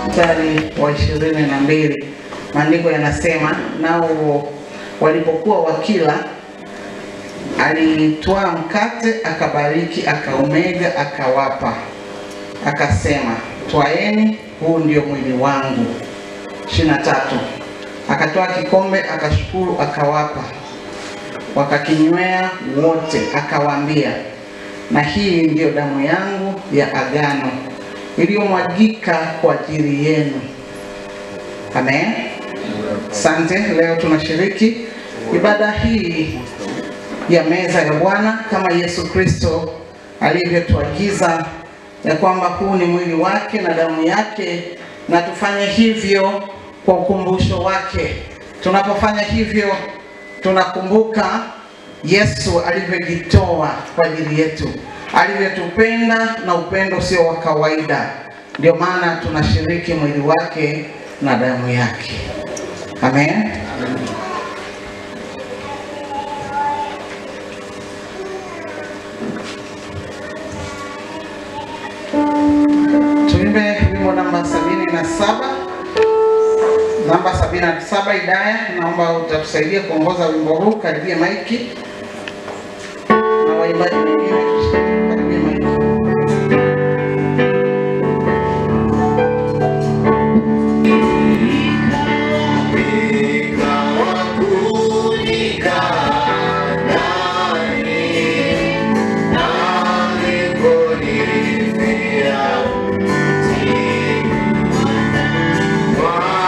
Mstari wa 22 maandiko yanasema, nao walipokuwa wakila alitwaa mkate akabariki akaumega akawapa akasema, twaeni, huu ndio mwili wangu. 23 akatoa kikombe akashukuru akawapa wakakinywea wote akawaambia, na hii ndio damu yangu ya agano iliyomwagika kwa ajili yenu. Amen. Asante. Leo tunashiriki ibada hii ya meza ya Bwana kama Yesu Kristo alivyotuagiza ya kwamba huu ni mwili wake na damu yake, na tufanye hivyo kwa ukumbusho wake. Tunapofanya hivyo tunakumbuka Yesu alivyojitoa kwa ajili yetu, alivyotupenda na upendo sio wa kawaida. Ndio maana tunashiriki mwili wake na damu yake. Amen. Tuimbe wimbo namba 77. Namba 77. Idaya, naomba utatusaidia kuongoza wimbo huu. Karibia maiki na waimbaji wengine. Karibia maiki. Wow.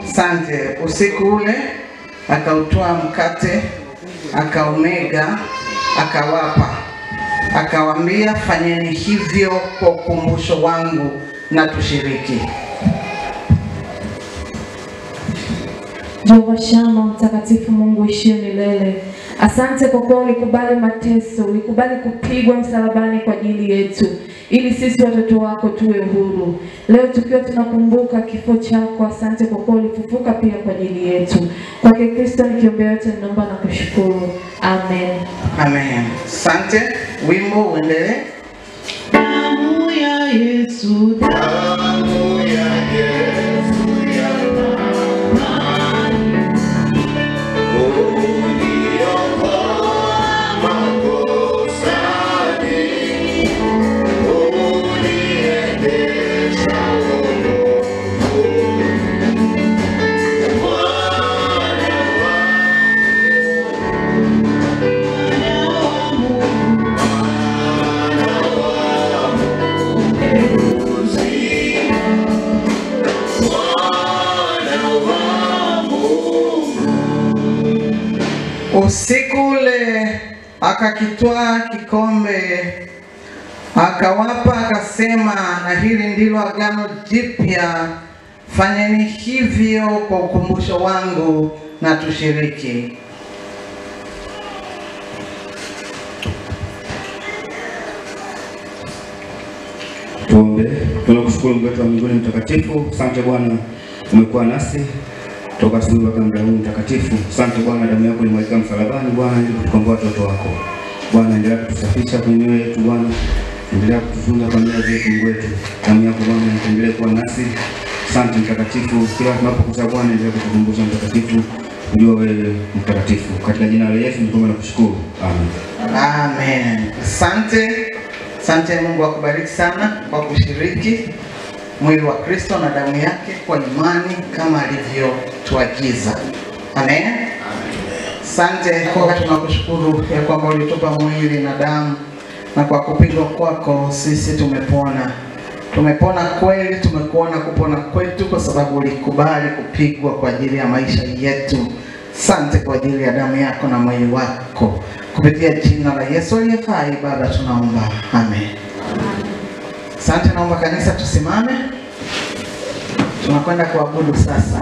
Asante. Usiku ule akautoa mkate, akaumega, akawapa, akawaambia, fanyeni hivyo kwa ukumbusho wangu na tushiriki. Jehova Shama, mtakatifu Mungu ishie milele. Asante kwa kuwa ulikubali mateso, ulikubali kupigwa msalabani kwa ajili yetu, ili sisi watoto wako tuwe huru. Leo tukiwa tunakumbuka kifo chako, asante kwa kuwa ulifufuka pia kwa ajili yetu. Kwake Kristo nikiombea yote ninaomba na kushukuru. Amen. Amen. Asante. Wimbo uendelee. Damu ya Yesu, damu ya Yesu ya thamani, uniokoa makosani, uniendesha usiku ule akakitwaa kikombe, akawapa, akasema, na hili ndilo agano jipya, fanyeni hivyo kwa ukumbusho wangu na tushiriki. Tuombe. Tunakushukuru Mungu wetu wa mbinguni mtakatifu. Asante Bwana, umekuwa nasi toka asubuhi mpaka muda huu mtakatifu. Asante Bwana, damu yako ilimwagika msalabani Bwana ili kutukomboa watoto wako. Bwana, endelea kutusafisha kwenye mioyo yetu Bwana. Endelea kutufunga kwa nia zetu Mungu wetu. Damu yako Bwana endelee kuwa nasi. Asante mtakatifu. Kila tunapokuta Bwana endelea kutukumbusha mtakatifu. Unajua wewe mtakatifu. Katika jina la Yesu tunaomba na kushukuru. Amen. Amen. Asante Mungu akubariki sana kwa kushiriki mwili wa Kristo na damu yake kwa imani kama alivyotuagiza. Amen. Asante kwa tunakushukuru ya kwamba ulitupa mwili na damu, na kwa kupigwa kwako sisi tumepona. Tumepona kweli, tumekuona kupona kwetu kwa sababu ulikubali kupigwa kwa ajili ya maisha yetu. Asante kwa ajili ya damu yako na mwili wako. Kupitia jina la Yesu aliyefai Baba tunaomba. Amen. Asante, naomba kanisa tusimame. Tunakwenda kuabudu sasa.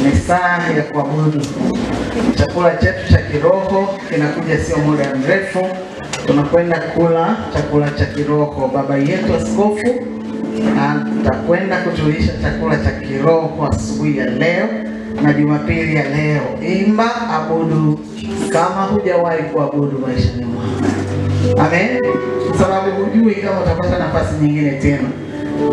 Ni saa ya kuabudu. Chakula chetu cha kiroho kinakuja sio muda mrefu. Tunakwenda kula chakula cha kiroho. Baba yetu askofu atakwenda kutulisha chakula cha kiroho asubuhi ya leo na Jumapili ya leo. Imba, abudu kama hujawahi kuabudu maishani mwako. Amen. Sababu hujui kama utapata nafasi nyingine tena.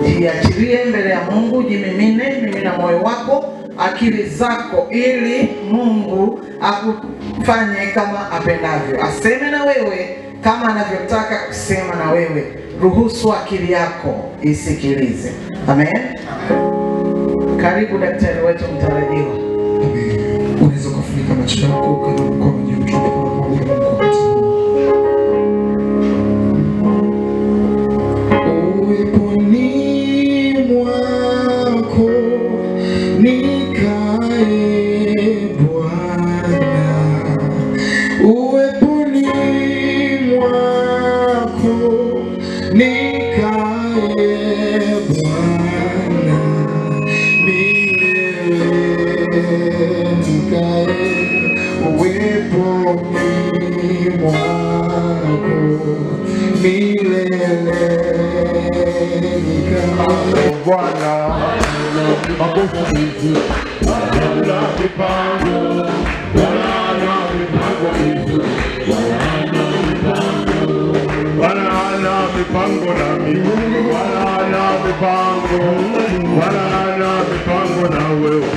Jiachilie mbele ya Mungu, mimina moyo wako, akili zako, ili Mungu akufanye kama apendavyo. Aseme na wewe kama anavyotaka kusema na wewe. Ruhusu akili yako isikilize. Amen. Karibu daktari wetu mtarajiwa. Unaweza kufunika macho yako kwa mkono juu tunapomwambia Mungu wakati huu. Uweponi mwako nikae Bwana, uweponi mwako nikae Bwana, uweponi mwako milele nikae Bwana, makofi hizi wala mipango, wala mipango hizi wala mipango na mimi, wala mipango na wewe,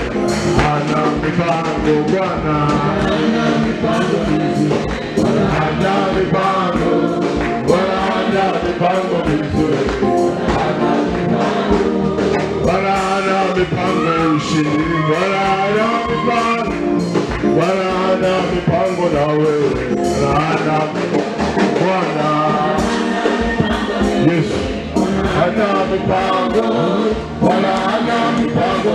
ana mipango Bwana, ana mipango hizi wala mipango hizi mipango ushindi, wala mipango na wewe, wala Bwana Yesu, ana mipango, wala mipango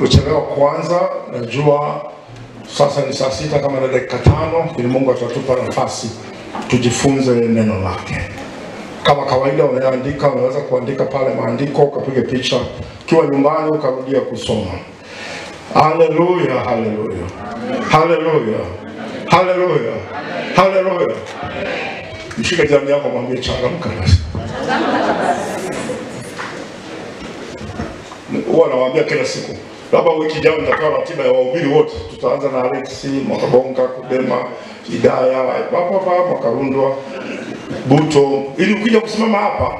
tumechelewa kwanza, najua sasa ni saa 6 kama na dakika 5, ili Mungu atatupa nafasi tujifunze neno lake. Kama kawaida unaandika, unaweza kuandika pale maandiko, ukapiga picha, kiwa nyumbani ukarudia kusoma. Haleluya, haleluya. Haleluya. Haleluya. Haleluya. Mshike jirani yako mwambie changamka basi. Huwa nawaambia kila siku, labda wiki ijayo nitatoa ratiba ya wahubiri wote. Tutaanza na Alex, Mwakabonga, Kudema, Hidaya, hapa Mwakarundwa, Buto, ili ukija kusimama hapa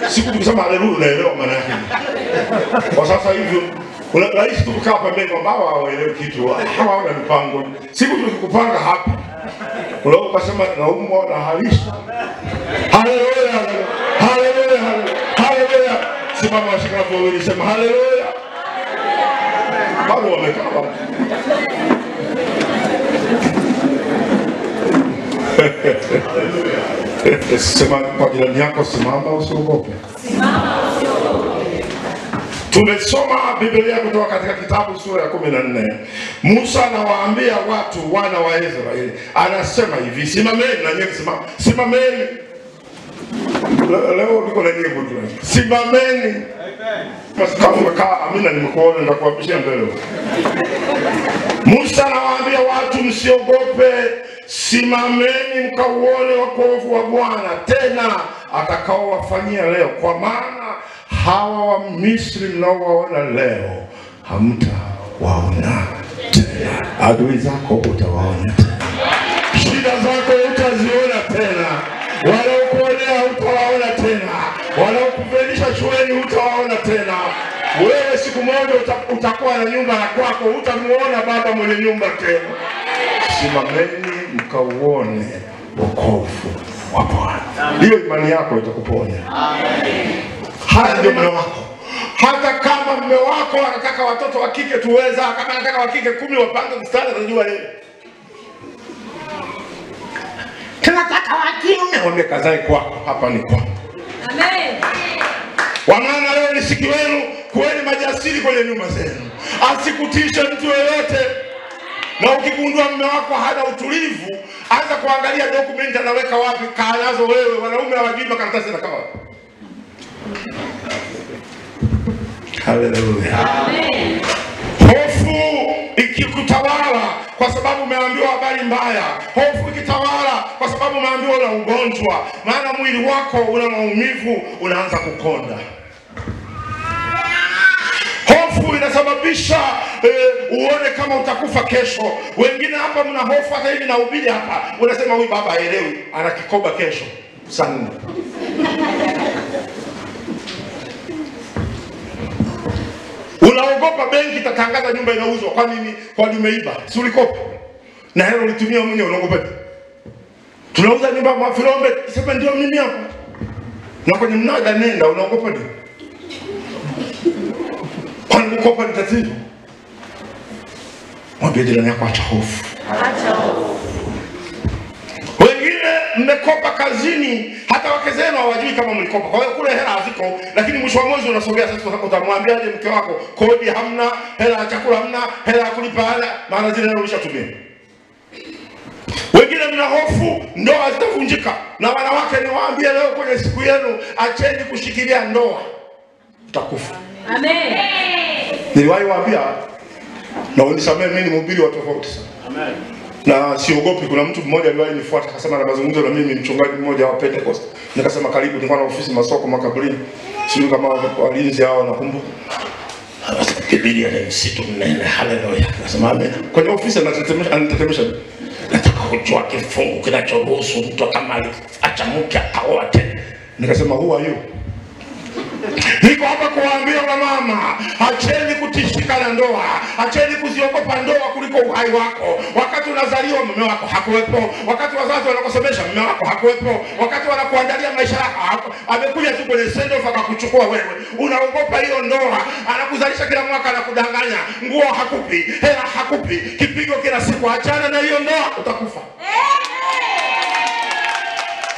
siku tukisema haleluya unaelewa maana yake. Kwa sasa hivi rahisi tukaa pembeni kwamba hawaelewi kitu, hawana mipango. Siku tukikupanga hapa unaweza kusema naumwa na halisha. Haleluya, haleluya, haleluya. Simama washika hapo wewe sema haleluya. Bado wamekaa hapo. Sema kwa jirani yako, simama usiogope. Simama usiogope. Tumesoma Biblia kutoka katika kitabu sura ya 14. Musa anawaambia watu wana wa Israeli, anasema hivi, simameni na nyinyi simameni. Leo niko na nyinyi bwana. Simameni. Basi kama umekaa amina nimekuona nitakuapishia mbele. Musa anawaambia watu msiogope, simameni mkauone wokovu wa Bwana tena atakaowafanyia leo, kwa maana hawa wa Misri mnaowaona leo hamtawaona tena. Adui zako utawaona tena. Shida zako utaziona tena. Wanaokuonea utawaona tena. Wanaokufelisha shuleni utawaona tena. Wewe siku moja utakuwa na nyumba ya kwako, utamuona baba mwenye nyumba tena. Simameni mkauone wokovu wa Bwana. Hiyo imani yako itakuponya. Amen. Haya ndio mume wako. Hata kama mume wako anataka watoto wa kike tuweza, kama anataka wa kike 10 wapange mstari atajua yeye. Tunataka wa kiume wamekazae kwako, hapa ni kwako. Amen. Kwa maana leo ni siku yenu, kuweni majasiri kwenye nyumba zenu. Asikutishe mtu yeyote. Na ukigundua mume wako hana utulivu, anza kuangalia dokumenti anaweka wapi, kaanazo wewe. Wanaume hawajui makaratasi na kawa. Haleluya. Amen. Hofu ikikutawala kwa sababu umeambiwa habari mbaya, hofu ikitawala kwa sababu umeambiwa una ugonjwa, maana mwili wako una maumivu, unaanza kukonda. Hofu inasababisha uone kama utakufa kesho. Wengine hapa mna hofu hata hivi na ubili hapa. Unasema huyu baba haelewi, ana kikoba kesho sana. Unaogopa benki tatangaza nyumba inauzwa. Kwa nini? Kwa umeiba. Si ulikopa. Na hela ulitumia mwenyewe, unaogopa. Tunauza nyumba kwa Filombe, sema ndio mimi hapa. Na kwenye mnada nenda, unaogopa nini? Kwa nini kukopa ni tatizo? Mwambie jirani yako acha hofu. Acha hofu. Wengine mmekopa kazini, hata wake zenu hawajui kama mlikopa. Kwa hiyo kule hela haziko, lakini mwisho wa mwezi unasogea sasa utamwambiaje mke wako kodi hamna, hela ya chakula hamna, hela ya kulipa hela, maana zile hela ulishatumia. Wengine mna hofu ndoa zitavunjika. Na wanawake niwaambie leo kwenye siku yenu, acheni kushikilia ndoa. Utakufa. Amen. Niliwahi waambia na unisamehe mimi ni mhubiri wa tofauti sana. Amen. Na siogopi. Kuna mtu mmoja aliwahi nifuata akasema na mazungumzo na mimi, mchungaji mmoja wa Pentecost. Nikasema karibu, nilikuwa na ofisi Masoko Makaburini. Sio kama walinzi hao nakumbuka. Biblia ni msitu mnene. Haleluya. Nasema amen. Kwenye ofisi anatetemesha. Nataka kujua kifungu kinachoruhusu mtu kama acha mke akaoa tena. Nikasema who are you? Niko hapa kuwaambia mama, acheni kutishika na ndoa, acheni kuziogopa ndoa kuliko uhai wako. Wakati unazaliwa mume wako hakuwepo, wakati wazazi wanakusomesha mume wako hakuwepo, wakati wanakuandalia maisha yako amekuja tu kwenye send off akakuchukua wewe. Unaogopa hiyo ndoa, anakuzalisha kila mwaka, anakudanganya, nguo hakupi, hela hakupi, kipigo kila siku. Achana na hiyo ndoa, utakufa.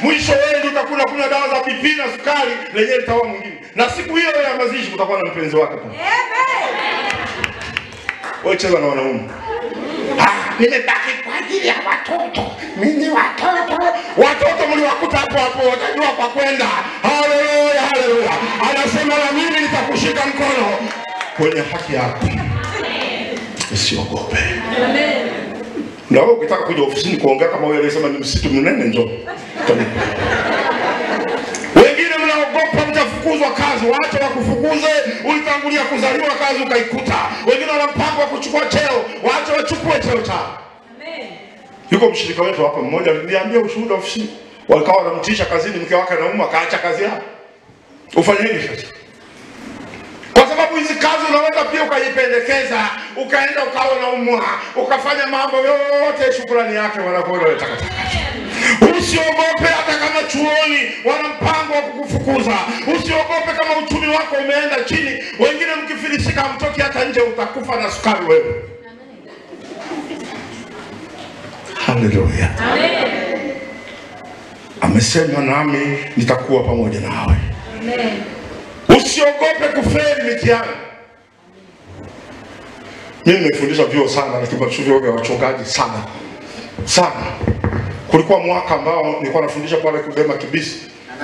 Mwisho wewe utakula kuna dawa za pipi na sukari, lenyewe litawa mwingine. Na siku hiyo ya mazishi utakuwa na mpenzi wako. wewe cheza na wanaume. Nimebaki kwa ajili ya watoto. Mimi watoto. Watoto mliwakuta hapo hapo, watajua kwa kwenda. Haleluya, haleluya. Anasema na mimi nitakushika mkono kwenye haki yako. Usiogope. Amen. Na wewe ukitaka kuja ofisini kuongea kama wewe alisema ni msitu mnene njoo. Wengine mnaogopa mtafukuzwa kazi, waache wakufukuze, ulitangulia kuzaliwa kazi ukaikuta. Wengine wana mpango wa kuchukua cheo, waache wachukue cheo chao. Amen. Yuko mshirika wetu hapa mmoja aliniambia ushuhuda ofisini. Walikawa wanamtisha kazini, mke wake anaumwa akaacha kazi yake. Ufanye nini sasa? Kwa sababu hizi kazi unaweza pia ukajipendekeza, ukaenda ukawa unaumwa, ukafanya mambo yote, shukrani yake wanakuona wewe takataka. Usiogope hata kama chuoni wana mpango wa kukufukuza. Usiogope kama uchumi wako umeenda chini. Wengine mkifilisika mtoki hata nje, utakufa na sukari wewe. Haleluya. Amen. Amesema nami nitakuwa pamoja nawe. Amen. Usiogope kufeli mitihani. Mimi nimefundisha vyuo sana, lakini vyuo vya wachungaji sana. Sana. Kulikuwa mwaka ambao nilikuwa nafundisha pale Kudema Kibisi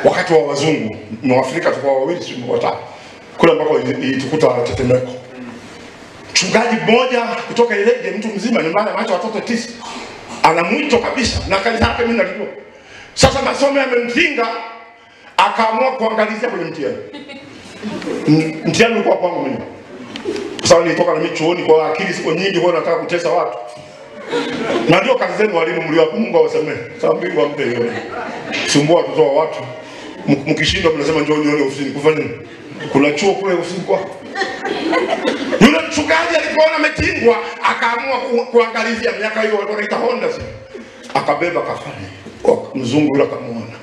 wakati wa wazungu. Mwafrika tulikuwa wawili siku watatu. Kule ambako ilitukuta tetemeko. Mchungaji mmoja kutoka Ileje, mtu mzima ni maana ameacha watoto 9. Ana mwito kabisa na kanisa lake mimi nalijua. Sasa masomo yamemtinga, akaamua kuangalizia kwenye mtihani. Mtihani ulikuwa kwangu mimi. Sasa nilitoka na mimi chuoni kwa akili siku nyingi, kwa nataka kutesa watu. Na ndio kazi zenu walimu mliwapo, Mungu awasamehe. Sasa mbingu ampe hiyo. Sumbua watoto wa watu. Mkishindwa mnasema njoo nione ofisini. Kufanya nini? Kuna chuo kule ofisini kwako. Yule mchungaji alipoona ametingwa, akaamua kuangalizia miaka hiyo walikuwa wanaita Honda. Akabeba kafani. Mzungu yule akamuona.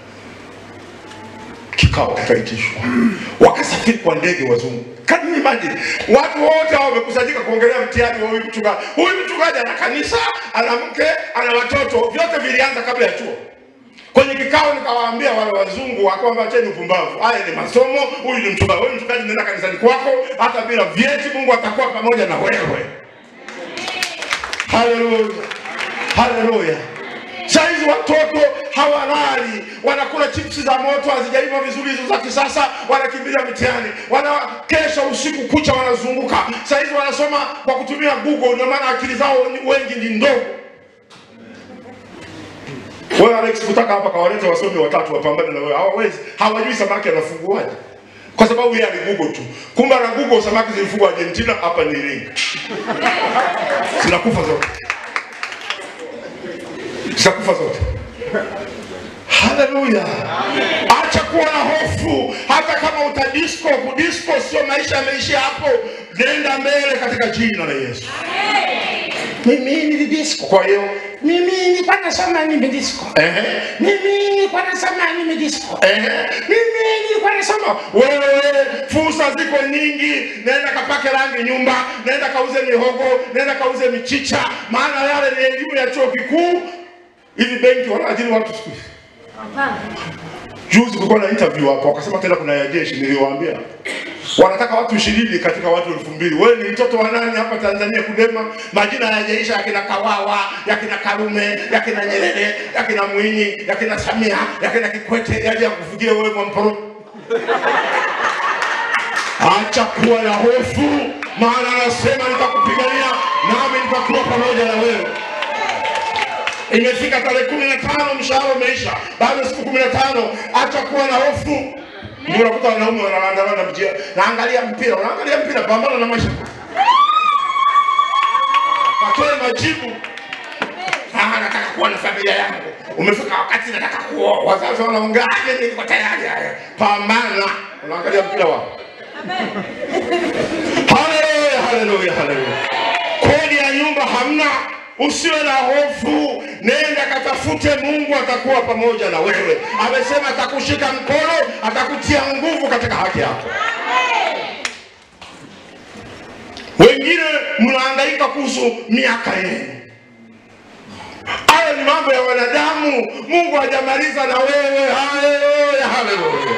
Kikao kikaitishwa. Wakasafiri kwa ndege wazungu. Can you imagine? Watu wote hao wamekusanyika kuongelea mtihani wa huyu mchungaji. Huyu mchungaji ana kanisa, ana mke, ana watoto, vyote vilianza kabla ya chuo. Kwenye kikao nikawaambia wale wazungu kwamba acheni upumbavu. Haya ni masomo, huyu ni mchungaji. Wewe mchungaji nenda kanisani kwako, hata bila vyeti Mungu atakuwa pamoja na wewe. Haleluya. Haleluya. Saizi watoto hawalali, wanakula chipsi za moto, hazijaiva vizuri hizo za kisasa, wanakimbilia mitihani, wanakesha usiku kucha wanazunguka. Saizi wanasoma kwa kutumia Google, ndio maana akili zao wengi ni ndogo. Wewe Alex kutaka hapa kawaleta wasomi watatu wapambane na wewe, hawawezi, hawajui samaki anafunguaje. Kwa sababu yeye ali Google tu. Kumbe na Google samaki zilifungwa Argentina, hapa ni Iringa. Zinakufa zote. Zitakufa zote. Haleluya. Acha kuwa na hofu. Hata kama utadisco, kudisco sio maisha yameishia hapo. Nenda mbele katika jina la Yesu. Mimi nilidisco. Kwa hiyo mimi nilikuwa nasema nimedisco. Mimi nilikuwa nasema nimedisco. Mimi nilikuwa nasema wewe, fursa ziko nyingi. Nenda kapake rangi nyumba, nenda kauze mihogo, nenda kauze michicha, maana yale ni elimu ya chuo kikuu. Hivi benki wanaajiri watu siku hizi. Hapana. Juzi kulikuwa na interview hapo, wakasema tena kuna ya jeshi, niliwaambia. Wanataka watu 20 katika watu 2000. Wewe ni mtoto wa nani hapa Tanzania Kudema? Majina hayajaisha, yakina Kawawa, yakina Karume, yakina Nyerere, yakina Mwinyi, yakina Samia, yakina Kikwete, yaje kufikia wewe Mwamporo. Acha kuwa na hofu, maana anasema nitakupigania nami nitakuwa pamoja na wewe. Imefika tarehe 15, mshahara umeisha. Baada siku 15, acha kuwa na hofu. Ndio unakuta wanaume wanaandamana mjia. Naangalia mpira, unaangalia mpira, pambana na maisha. Patoe majibu. Nataka kuwa na familia yangu. Umefika wakati nataka kuoa. Wazazi wanaongea, "Mimi niko tayari haya." Pambana. Unaangalia mpira wao. Amen. Haleluya, haleluya, haleluya. Kodi ya nyumba hamna. Usiwe na hofu, nenda katafute, Mungu atakuwa pamoja na wewe. Amesema atakushika mkono, atakutia nguvu katika haki yako. Wengine mnahangaika kuhusu miaka yenu. Hayo ni mambo ya wanadamu, Mungu hajamaliza na wewe. Haleluya, haleluya.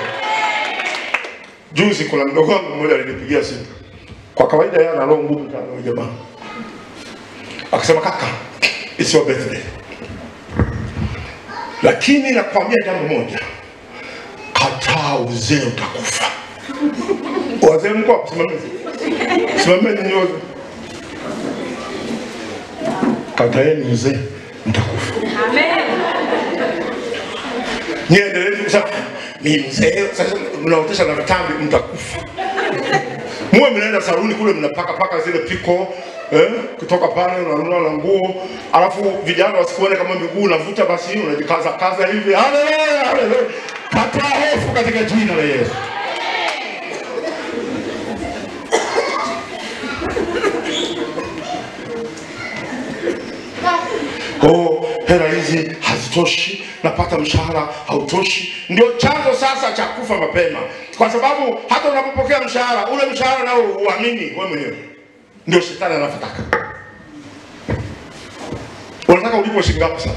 Juzi kuna mdogo wangu mmoja alinipigia simu. Kwa kawaida yeye ana roho ngumu sana jamaa. Akasema kaka, it's your birthday. Lakini nakwambia jambo moja, kataa uzee utakufa. Wazee mko hapo, simameni nyote. Kataeni uzee mtakufa. Amen. Niendelee kusema mimi mzee, sasa mnaotesha na vitambi mtakufa. Mwe mnaenda saluni kule mnapaka zile piko kutoka pale unanunua na nguo, alafu vijana wasikuone kama miguu unavuta, basi unajikaza hivi. Haleluya, haleluya. Kataa hofu katika jina la Yesu. Oh, hela hizi hazitoshi, napata mshahara hautoshi. Ndio chanzo sasa cha kufa mapema. Kwa sababu hata unapopokea mshahara, ule mshahara nao uamini wewe mwenyewe. Ndio shetani anataka. Unataka ulipo shilingi ngapi sasa?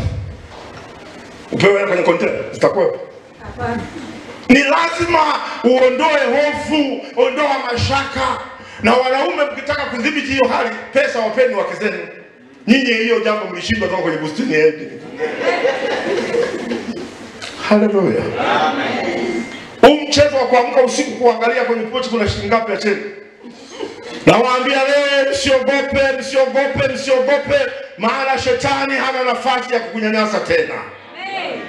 Upewe kwenye container, zitakuwa? Hapana. Ni lazima uondoe hofu, ondoa mashaka. Na wanaume mkitaka kudhibiti hiyo hali, pesa wapeni wake zenu. Nyinyi hiyo jambo mlishindwa toka kwenye bustani yetu. Haleluya. Amen. Mchezo wa kuamka usiku kuangalia kwenye pochi kuna shilingi ngapi ya cheni. Nawaambia leo msiogope, maana shetani hana nafasi ya kukunyanyasa tena. Amen.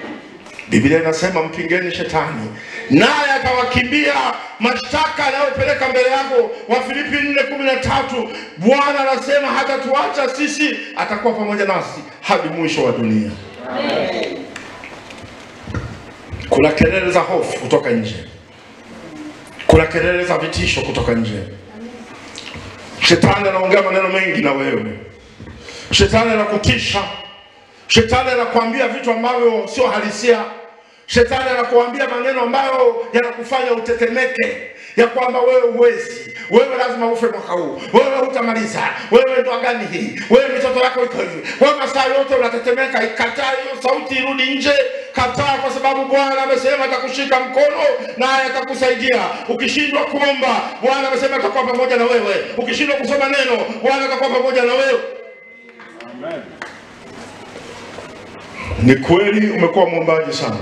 Biblia inasema mpingeni shetani naye atawakimbia. Mashtaka anayopeleka mbele yako, Wafilipi 4:13, Bwana anasema hatatuacha sisi, atakuwa pamoja nasi hadi mwisho wa dunia. Amen. Kuna kelele za hofu kutoka nje. Kuna kelele za vitisho kutoka nje. Shetani anaongea maneno mengi na wewe. Shetani anakutisha. Shetani anakuambia vitu ambavyo sio halisia. Shetani anakuambia maneno ambayo yanakufanya utetemeke, ya kwamba wewe huwezi, wewe lazima ufe mwaka huu, wewe hutamaliza, wewe ndo gani hii, wewe mitoto yako iko hivi. Wewe masaa yote unatetemeka. Ikataa hiyo sauti, irudi nje. Kataa, kwa sababu Bwana amesema atakushika mkono naye atakusaidia. Ukishindwa kuomba, Bwana amesema atakuwa pamoja na wewe. Ukishindwa kusoma neno, Bwana atakuwa pamoja na wewe. Amen. Ni kweli umekuwa mwombaji sana.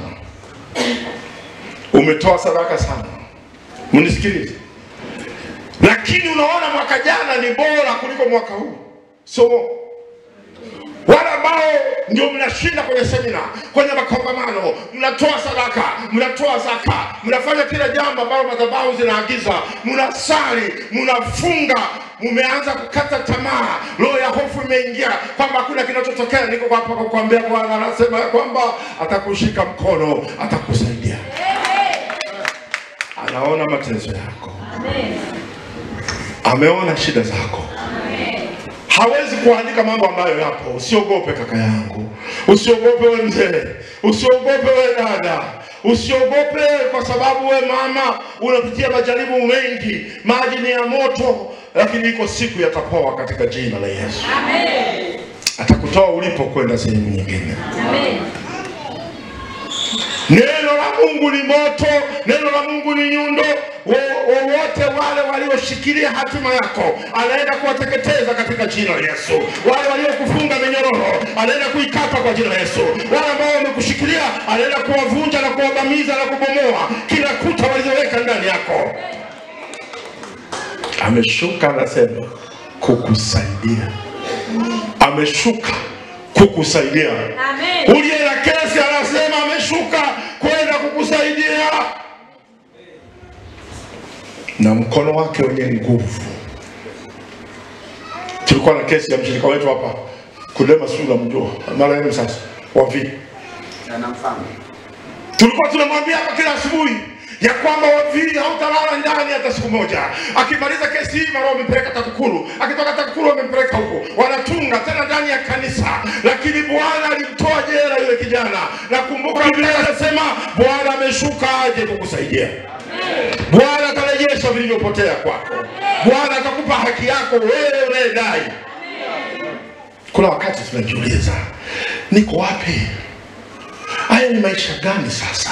Umetoa sadaka sana. Mnisikilize. Lakini unaona mwaka jana ni bora kuliko mwaka huu. So wale ambao ndio mnashinda kwenye semina, kwenye makongamano, mnatoa sadaka, mnatoa zaka, mnafanya kila jambo ambalo madhabahu zinaagiza, mnasali, mnafunga, mumeanza kukata tamaa, roho ya hofu imeingia kwamba hakuna kinachotokea. Niko hapa kukuambia Bwana anasema kwamba atakushika mkono, atakusaidia. Anaona mateso yako. Amen. Ameona shida zako. Amen. Hawezi kuandika mambo ambayo yapo. Usiogope kaka yangu. Usiogope wewe mzee. Usiogope wewe dada. Usiogope kwa sababu wewe mama unapitia majaribu mengi. Maji ni ya moto, lakini iko siku yatapoa katika jina la Yesu. Amen. Atakutoa ulipo kwenda sehemu nyingine. Amen. Neno la Mungu ni moto, neno la Mungu ni nyundo. Wote wale walioshikilia hatima yako anaenda kuwateketeza katika jina la Yesu. Wale waliokufunga minyororo anaenda kuikata kwa jina la Yesu. Wale ambao wamekushikilia anaenda kuwavunja na kuwabamiza na kubomoa kila kuta walizoweka ndani yako. Ameshuka, anasema kukusaidia. Ameshuka kukusaidia. Amen. Uliye na kesi anasema ameshuka kwenda kukusaidia. Na mkono wake wenye nguvu. Tulikuwa na kesi ya mshirika wetu hapa Kudema Sula mjua. Mara yenu sasa wapi? Anamfahamu. Tulikuwa tunamwambia hapa kila asubuhi ya kwamba wapi hautalala ndani hata siku moja. Akimaliza kesi hii mara wamempeleka TAKUKURU. Akitoka TAKUKURU wamempeleka huko. Wanatunga tena ndani ya kanisa. Lakini Bwana alimtoa jela yule kijana. Na kumbuka Biblia inasema Bwana ameshuka aje kukusaidia. Bwana atarejesha vilivyopotea kwako. Bwana atakupa haki yako wewe unayedai. Kuna wakati tunajiuliza, niko wapi? Haya ni maisha gani sasa?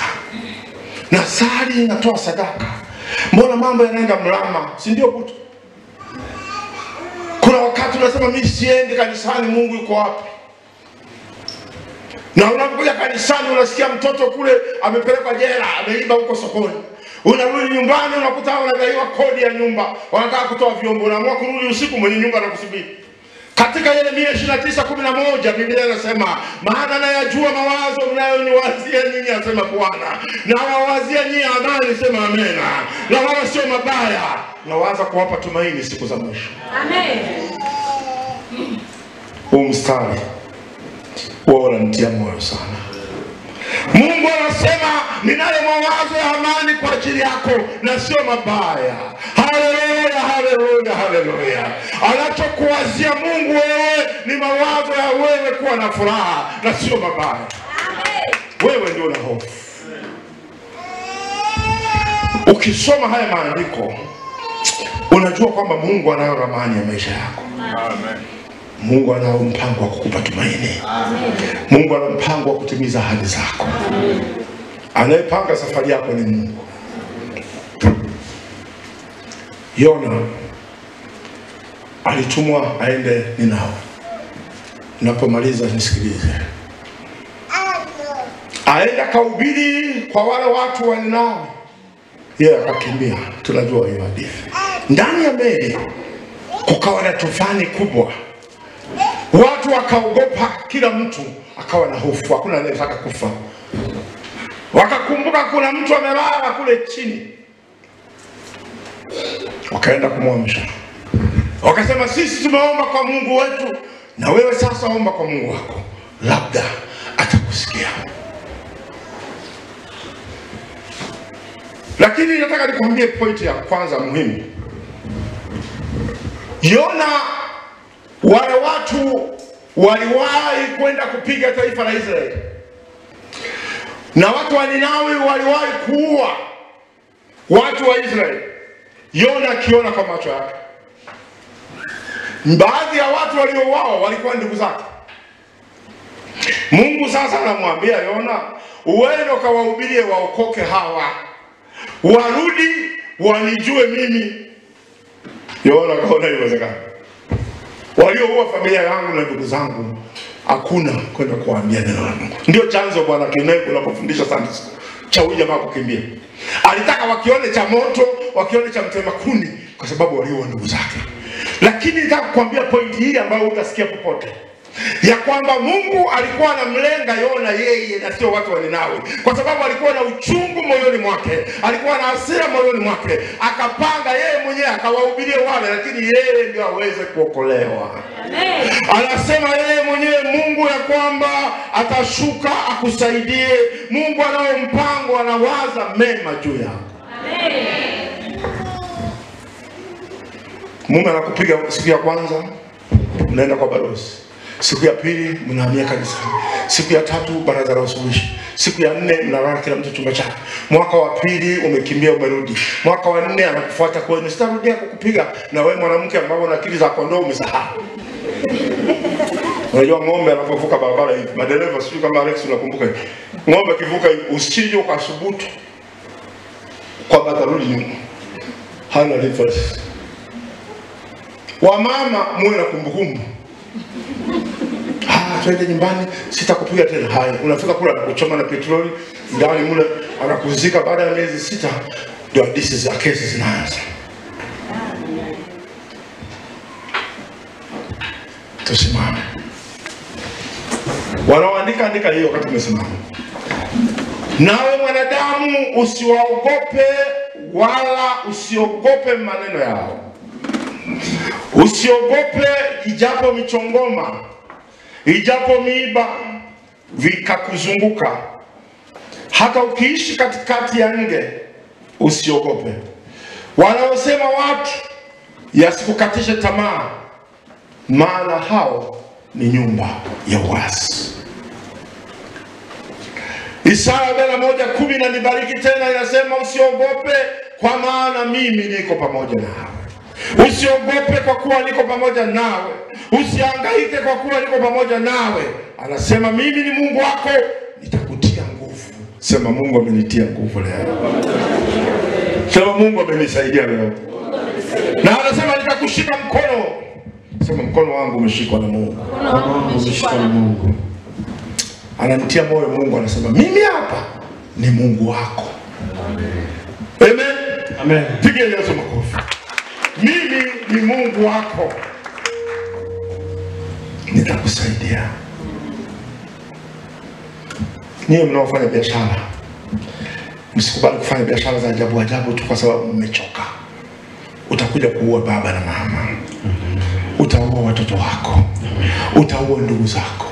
Nasali, natoa sadaka, mbona mambo yanaenda mrama? Si ndio butu? Kuna Kuna wakati unasema mimi siendi kanisani, Mungu yuko wapi? Na unapokuja kanisani unasikia mtoto kule amepelekwa jela, ameiba huko sokoni. Unarudi nyumbani unakuta unadaiwa kodi ya nyumba, wanataka kutoa vyombo, unaamua kurudi usiku, mwenye nyumba anakusubiri. Katika Yeremia 29:11 Biblia inasema, maana nayajua mawazo mnayoniwazia nyinyi, asema Bwana, na wawazia nyinyi amani, sema amena, na wala sio mabaya, na waanza kuwapa tumaini siku za mwisho. Amen. Huu mstari wao unanitia moyo sana. Mungu anasema ninayo mawazo ya amani kwa ajili yako na sio mabaya. Haleluya, haleluya, haleluya. Anachokuwazia Mungu wewe ni mawazo ya wewe kuwa na furaha na sio mabaya. Amen. Wewe ndio una hofu. Ukisoma haya maandiko unajua kwamba Mungu anayo ramani ya maisha yako. Amen. Mungu ana mpango wa kukupa tumaini. Amen. Mungu ana mpango wa kutimiza ahadi zako. Amen. Anayepanga safari yako ni Mungu. Yona alitumwa aende Ninawi. Napomaliza nisikilize. Aenda kahubiri kwa wale watu wa Ninawi. Yeye akakimbia. Tunajua hiyo hadithi. Ndani ya meli kukawa na tufani kubwa. Watu wakaogopa, kila mtu akawa na hofu, hakuna anayetaka kufa. Wakakumbuka kuna mtu amelala kule chini. Wakaenda kumwamsha. Wakasema sisi tumeomba kwa Mungu wetu, na wewe sasa omba kwa Mungu wako, labda atakusikia. Lakini nataka nikwambie pointi ya kwanza muhimu. Yona, wale watu waliwahi kwenda kupiga taifa la Israeli, na watu wa Ninawi waliwahi kuua watu wa Israeli. Yona akiona kwa macho yake. Baadhi ya watu waliouawa walikuwa ndugu zake. Mungu sasa anamwambia Yona, uende ukawahubirie waokoke hawa, warudi wanijue mimi. Yona kaona haiwezekani. Walioua familia yangu na ndugu zangu, hakuna kwenda kuambia neno la Mungu. Ndio chanzo Bwana Kineko anapofundisha sana cha huyu jamaa kukimbia. Alitaka wakione cha moto, wakione cha mtema kuni, kwa sababu walioua ndugu zake. Lakini nataka kukwambia pointi hii ambayo utasikia popote, ya kwamba Mungu alikuwa anamlenga Yona yeye na sio watu wa Ninawi, kwa sababu alikuwa na uchungu moyoni mwake, alikuwa na hasira moyoni mwake. Akapanga yeye mwenyewe akawahubirie wale, lakini yeye ndio aweze kuokolewa. Amen. Anasema yeye mwenyewe Mungu ya kwamba atashuka akusaidie. Mungu anao mpango, anawaza mema juu yako. Amen. Mungu anakupiga siku ya kwanza, unaenda kwa balozi. Siku ya pili mnahamia kanisa. Siku ya tatu baraza la usuluhishi. Siku ya 4 mnalala kila mtu chumba chake. Mwaka wa pili umekimbia umerudi. Mwaka wa 4 anakufuata kwenu, sitarudia kukupiga, na wewe mwanamke ambao una akili za kondoo umesahau. Unajua ng'ombe anapovuka barabara hivi, madereva sio kama Alex unakumbuka hivi. Ng'ombe kivuka usije ukasubutu kwa batarudi nyuma. Hana reference. Wamama muwe na kumbukumbu. Twende nyumbani, sitakupiga tena. Haya, unafika kula kuchoma na petroli ndani mule, anakuzika baada ya miezi 6, ndio hadithi za kesi zinaanza. Tusimame. Wanaoandika andika hiyo wakati tumesimama. Nawe mwanadamu usiwaogope wala usiogope maneno yao. Usiogope ijapo michongoma, ijapo miiba vikakuzunguka, hata ukiishi katikati ya nge usiogope. Wanaosema watu yasikukatishe tamaa, maana hao ni nyumba ya uasi. Isaya 41:10 na nibariki tena inasema, usiogope kwa maana mimi niko pamoja nawe. Usiogope kwa kuwa niko pamoja nawe. Usihangaike kwa kuwa niko pamoja nawe. Anasema mimi ni Mungu wako, nitakutia nguvu. Sema Mungu amenitia nguvu leo. Sema Mungu amenisaidia leo. Na anasema nitakushika mkono. Sema mkono wangu umeshikwa na Mungu. Mkono wangu umeshikwa na Mungu. Anamtia moyo Mungu, anasema mimi hapa ni Mungu wako. Amen. Amen. Piga Yesu makofi. Mimi ni Mungu wako. Nitakusaidia. Niye mnaofanya biashara, msikubali kufanya biashara za ajabu ajabu tu kwa sababu mmechoka. Utakuja kuua baba na mama. Utaua watoto wako. Utaua ndugu zako.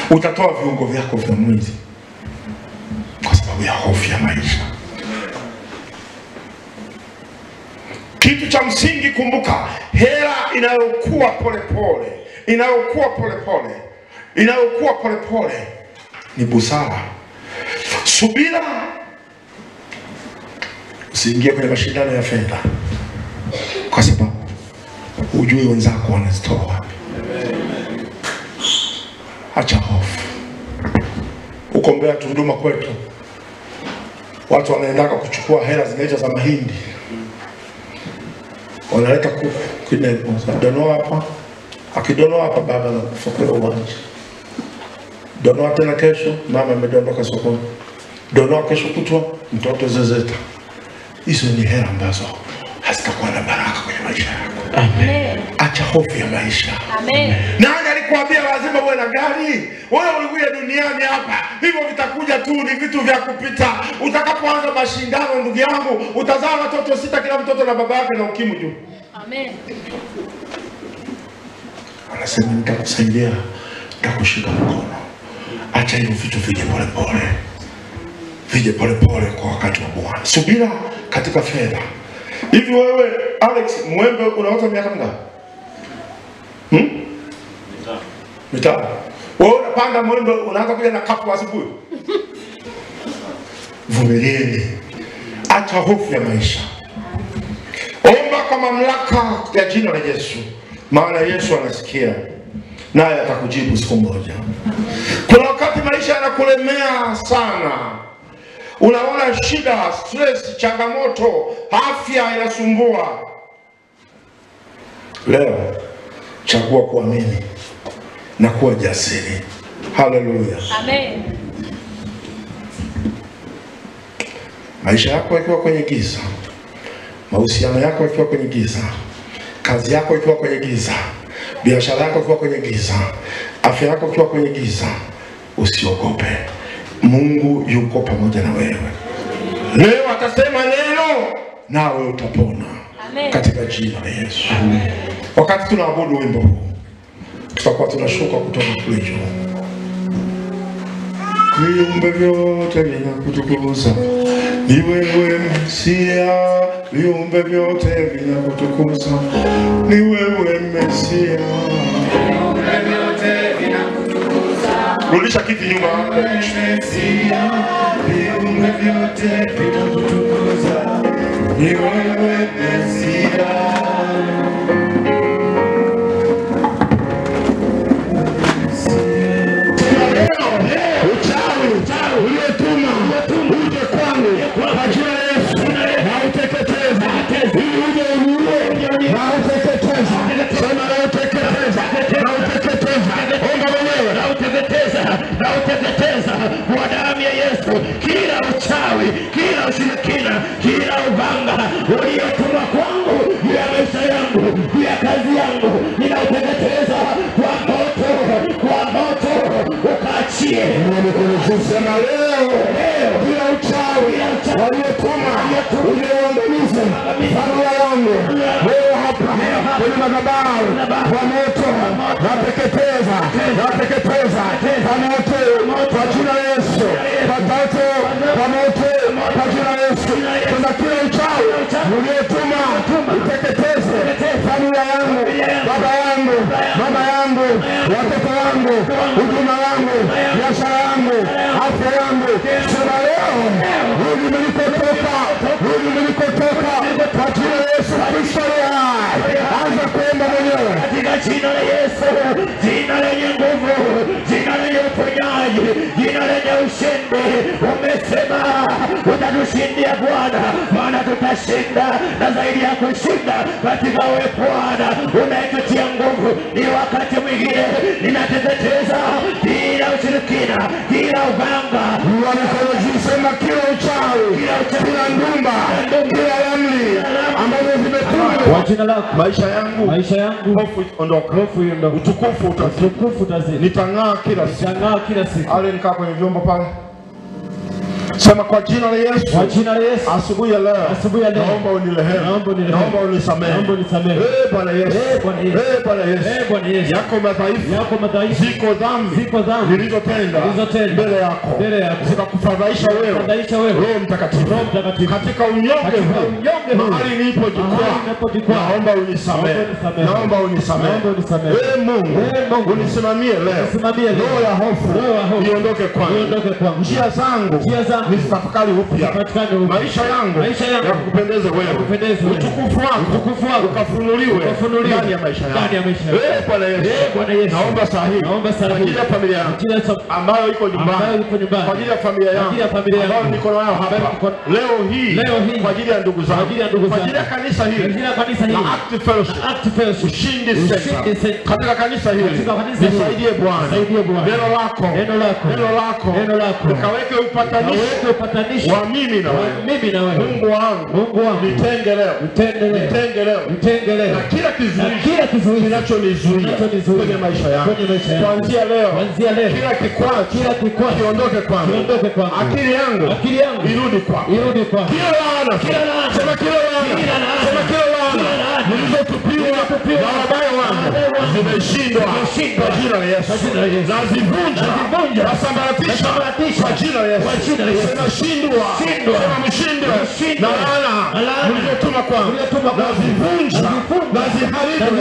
Utatoa viungo vyako vya mwili kwa sababu ya hofu ya maisha. Kitu cha msingi kumbuka, hela inayokuwa polepole, inayokuwa polepole ni busara. Subira. Usiingie kwenye mashindano ya fedha kwa sababu hujui wenzako wanazitoa wapi. Acha hofu. Uko Mbeya Tunduma kwetu, watu wanaendaka kuchukua hela zinaitwa za mahindi. Wanaleta kuku kinepo, donoa hapa. Akidonoa hapa baba anakufa kwa uwanja. Donoa tena kesho, mama amedondoka sokoni. Donoa kesho kutwa, mtoto zezeta. Hizo ni hela ambazo hazitakuwa na baraka kwenye maisha yako. Amen. Acha hofu ya maisha. Amen. Nani alikwambia lazima uwe na gari? Wewe ulikuja duniani hapa, hivyo vitakuja tu, ni vitu vya kupita. Utakapoanza mashindano, ndugu yangu, utazaa watoto 6, kila mtoto na baba yake na ukimwi juu. Amen. Anasema nitakusaidia, nitakushika mkono. Acha hivyo vitu vije polepole. Vije polepole kwa wakati wa Bwana. Subira katika fedha. Hivi wewe Alex, mwembe unaota miaka mingapi? Mitano. Wewe unapanda mwembe unaanza kuja na kapu asubuhi. Vumilieni. Acha hofu ya maisha. Omba kwa mamlaka ya jina la Yesu. Maana Yesu anasikia naye atakujibu siku moja. Kuna wakati maisha yanakulemea sana. Unaona shida, stress, changamoto, afya inasumbua. Leo chagua kuamini na kuwa jasiri. Haleluya. Amen. Maisha yako yakiwa kwenye giza, mahusiano yako yakiwa kwenye giza, kazi yako ikiwa kwenye giza, biashara yako ikiwa kwenye giza, afya yako ikiwa kwenye giza, usiogope. Mungu yuko pamoja na wewe. Leo atasema neno nawe utapona. Amen. Katika jina la Yesu. Amen. Wakati tunaabudu wimbo huu, tutakuwa tunashuka kutoka kule juu. Viumbe vyote vinakutukuza, ni wewe Mesia. Viumbe vyote vinakutukuza, ni wewe Mesia. Viumbe vyote vinakutukuza. Rudisha kiti nyuma. Mesia. Viumbe vyote vinakutukuza, ni wewe Mesia. Nauteketeza kwa damu ya Yesu kila uchawi, kila ushirikina, kila uganga uliotuma kwangu juu ya maisha yangu, juu ya kazi yangu, ninauteketeza kwa moto, ukaachie. Sema leo kila uchawi waliotuma ulioangamiza familia yangu, leo hapa kwenye madhabahu kwa moto nateketeza kwa moto kwa jina la Yesu, kwa moto kwa jina la Yesu. Kuna kila uchawi uliotuma uteketeze familia yangu, baba yangu, mama yangu, watoto wangu, huduma yangu, biashara yangu, afya yangu. Sema leo rudi nilikotoka kwa jina la Yesu Kristo. Anza kuomba mwenyewe katika jina la Yesu, jina lenye nguvu, jina lenye uponyaji, jina lenye ushindi. Umesema utatushindia Bwana, maana tutashinda na zaidi ya kushinda katika wewe Bwana unayetutia nguvu. ni wakati mwingine ninateketeza kila ushirikina, kila uganga, wanasema kila uchawi, kila ndumba, kila amri ambazo zimetumwa kwa jina lako. Maisha yangu hofu ondoka, utukufu utazidi. Nitang'aa kila siku. Ale nikaa kwenye vyombo pale. Sema kwa jina la Yesu. Kwa jina la Yesu. Asubuhi ya leo. Naomba unirehemu. Naomba unisamehe. Bwana Yesu. Bwana Yesu. Yako madhaifu. Ziko dhambi. Nilizotenda mbele yako. Zikakufadhaisha wewe. Roho Mtakatifu. Katika unyonge mahali nilipo jikwaa. Naomba unisamehe. Mungu unisimamie leo. Roho ya hofu iondoke kwangu. Njia zangu nisitafakari upya. Maisha yangu ya kupendeza wewe. Utukufu wako ukafunuliwe ndani ya maisha yangu. Bwana Yesu. Naomba sahihi kwa ajili ya familia yangu ambayo iko nyumbani, kwa ajili ya familia yangu ambayo niko nayo hapa leo hii, kwa ajili ya ndugu zangu, kwa ajili ya kanisa hili na Active Fellowship Ushindi Center. Katika kanisa hili nisaidie Bwana, neno lako nikaweke upatanisho wa mimi na wewe. Mungu wangu nitenge leo na kila kizuizi kinachonizuia kwenye maisha yangu. Kuanzia leo kila kikwazo kiondoke kwangu. Akili yangu irudi kwako. Kila laana sema kila laana nilizotupiwa na wabaya wangu zimeshindwa kwa jina la Yesu. Nazivunja nasambaratisha kwa jina la Yesu. Sema shindwa na laana nilizotuma kwangu nazivunja naziharibu.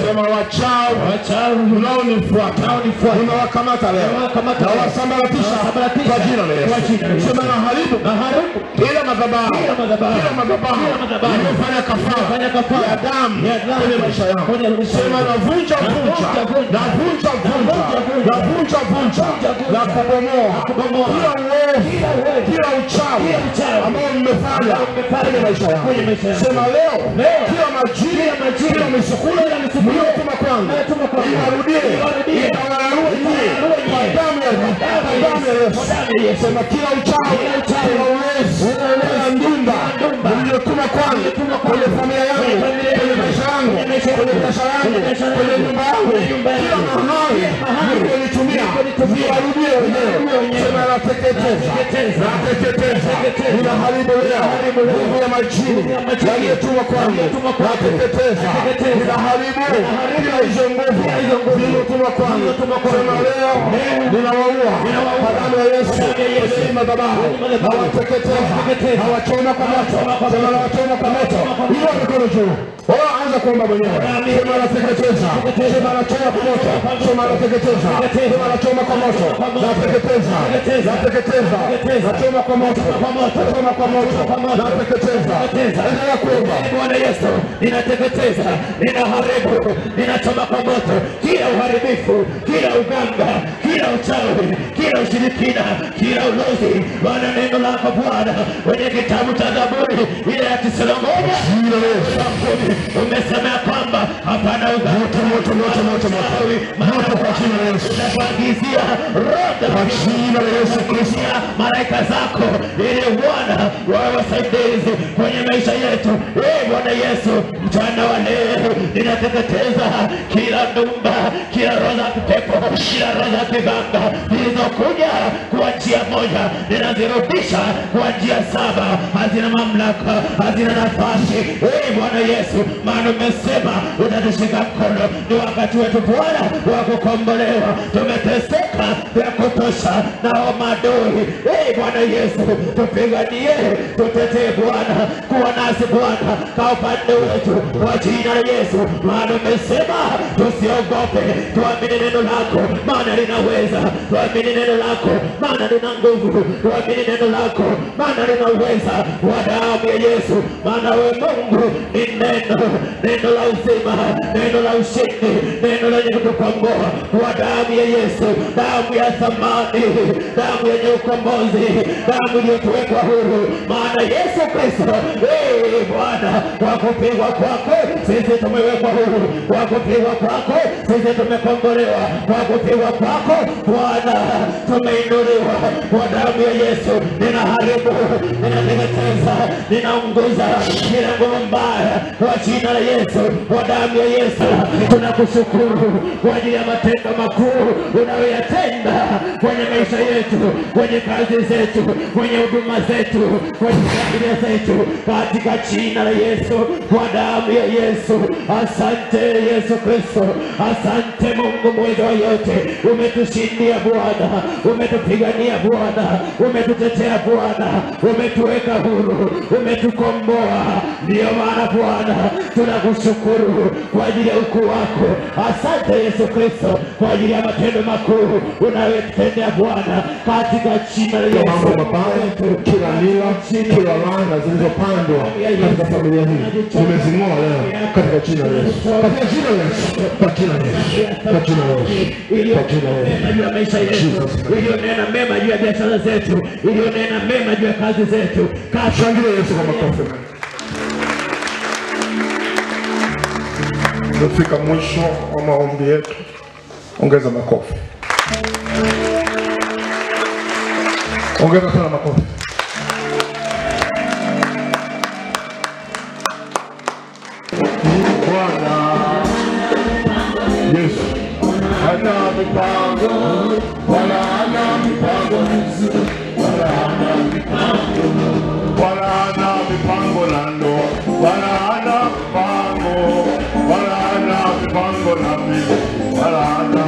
Sema wachawi unaonifuata unawakamata leo na wasambaratisha kwa jina la Yesu. Sema naharibu ila madhabahu iliyofanya kafara ya damu kwenye maisha yangu. Sema navunja na kubomoa kila uchawi ambao mmefanya kwenye maisha yangu. Sema leo kila majini kila misukule mliotuma kwangu iwarudie, itawararua kwa damu ya Yesu. Sema kila uchawi, kila uwezi, kila ndumba mliotuma kwangu kwenye familia yangu, kwenye maisha yangu, kwenye biashara yangu, kwenye nyumba yangu, kila mahali mlionitumia iwarudie wenyewe. Sema nateketeza, ninaharibu leo nguvu ya majini yaliyotumwa kwangu. Nateketeza, ninaharibu kila hizo nguvu zilizotumwa kwangu. Sema leo ninawaua kwa damu ya Yesu. Kwenye madhabahu nawateketeza, nawachoma kwa moto. Sema nawachoma kwa moto. Inua mikono juu. Anza kuomba mwenyewe. Sema nateketeza, sema nachoma kwa moto. Sema nateketeza, sema nachoma kwa moto. Nateketeza, nachoma kwa moto. Nachoma kwa moto, nateketeza. Endelea kuomba. Bwana Yesu, ninateketeza, ninaharibu, ninachoma kwa moto kila uharibifu, kila uganga, kila uchawi, kila ushirikina, kila ulozi. Bwana, neno lako Bwana kwenye kitabu cha Zaburi ile ya 91 umesema kwamba hapana uganga moto kwa jina la Yesu. Nakuagizia roho kwa jina la Yesu Kristo, malaika zako ili Bwana wawe wasaidizi kwenye maisha yetu. Bwana Yesu, mchana wa leo ninateketeza kila ndumba, kila roho za kipepo, kila roho za kiganga zilizokuja kwa njia moja, ninazirudisha kwa njia 7. Hazina mamlaka, hazina nafasi. Bwana Yesu, maana umesema utatushika mkono. Ni wakati wetu Bwana wa kukombolewa. Tumeteseka vya kutosha na maadui. Bwana Yesu, tupiganie, tutetee Bwana, kuwa nasi Bwana kwa upande wetu kwa jina la Yesu. Maana umesema tusiogope, tuamini neno lako maana linaweza. Tuamini neno lako maana lina nguvu. Tuamini neno lako maana linaweza. Kwa damu ya Yesu, maana wewe Mungu ni neno la uzima, neno la ushindi, neno lenye umetukomboa kwa damu ya Yesu, damu ya thamani, damu yenye ukombozi, damu iliyotuweka huru. Maana Yesu Kristo, Bwana, kwa kupigwa kwako sisi tumewekwa huru, kwa kupigwa kwako sisi tumekombolewa, kwa kupigwa kwako Bwana tumeinuliwa. Kwa damu ya Yesu ninaharibu, ninateketeza, ninaunguza kila nguvu mbaya kwa jina la Yesu. Kwa damu ya Yesu tunakushukuru kwa ajili ya matendo makuu unayoyatenda kwenye maisha yetu, kwenye kazi zetu, kwenye huduma zetu, kwenye familia zetu, katika jina la Yesu. Kwa damu ya Yesu, asante Yesu Kristo, asante Mungu mweza wa yote. Umetushindia Bwana, umetupigania Bwana, umetutetea Bwana, umetuweka huru, umetukomboa. Ndio maana Bwana tunakushukuru kwa ajili ya ukuu wako. Asante Yesu Kristo kwa ajili ya matendo makuu unayotendea Bwana, katika jina la Yesu. Mambo mabaya, kila mila, kila laana zilizopandwa katika familia hii tumezing'oa leo katika jina la Yesu, katika jina la Yesu, kwa jina la Yesu, kwa jina la Yesu, kwa jina la Yesu. Juu ya maisha yetu, iliyonena mema juu ya biashara zetu, iliyonena mema juu ya kazi zetu. Shangilia Yesu kwa makofi. Tumefika mwisho wa maombi yetu. Ongeza makofi. Ongeza sana makofi. Bwana Yesu ana mipango, wala ana mipango mizuri, wala ana mipango, wala ana mipango na ndoa, wala ana mipango, wala ana mipango na mimi, wala ana